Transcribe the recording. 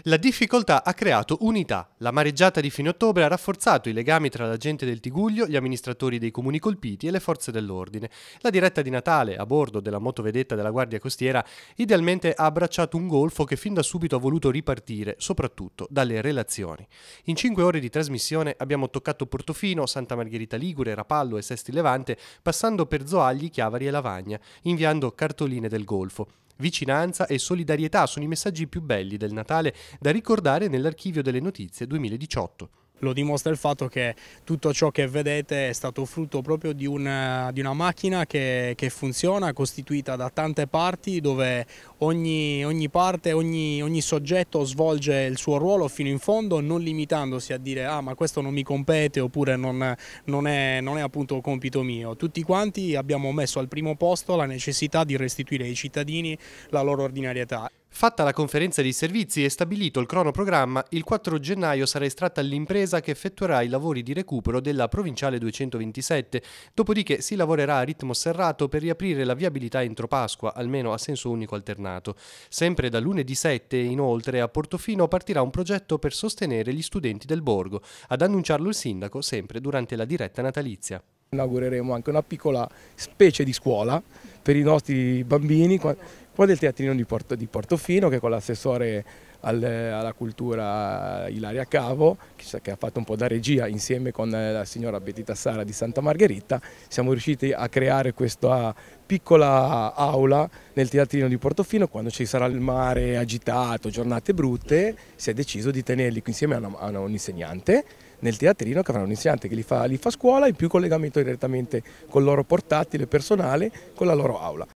La difficoltà ha creato unità. La mareggiata di fine ottobre ha rafforzato i legami tra la gente del Tiguglio, gli amministratori dei comuni colpiti e le forze dell'ordine. La diretta di Natale, a bordo della motovedetta della Guardia Costiera, idealmente ha abbracciato un golfo che fin da subito ha voluto ripartire, soprattutto dalle relazioni. In 5 ore di trasmissione abbiamo toccato Portofino, Santa Margherita Ligure, Rapallo e Sesti Levante, passando per Zoagli, Chiavari e Lavagna, inviando cartoline del golfo. Vicinanza e solidarietà sono i messaggi più belli del Natale da ricordare nell'archivio delle notizie 2018. Lo dimostra il fatto che tutto ciò che vedete è stato frutto proprio di una macchina che funziona, costituita da tante parti, dove ogni parte, ogni soggetto svolge il suo ruolo fino in fondo, non limitandosi a dire ah, ma questo non mi compete oppure non è appunto compito mio. Tutti quanti abbiamo messo al primo posto la necessità di restituire ai cittadini la loro ordinarietà. Fatta la conferenza di servizi e stabilito il cronoprogramma, il 4 gennaio sarà estratta l'impresa che effettuerà i lavori di recupero della provinciale 227, dopodiché si lavorerà a ritmo serrato per riaprire la viabilità entro Pasqua, almeno a senso unico alternato. Sempre da lunedì 7, inoltre, a Portofino partirà un progetto per sostenere gli studenti del borgo, ad annunciarlo il sindaco sempre durante la diretta natalizia. Inaugureremo anche una piccola specie di scuola per i nostri bambini, qua del teatrino di Portofino, che con l'assessore alla cultura Ilaria Cavo, che ha fatto un po' da regia insieme con la signora Betty Tassara di Santa Margherita, siamo riusciti a creare questa piccola aula nel teatrino di Portofino. Quando ci sarà il mare agitato, giornate brutte, si è deciso di tenerli insieme a un insegnante nel teatrino, che avrà un insegnante che li fa scuola, in più collegamento direttamente con il loro portatile personale, con la loro aula.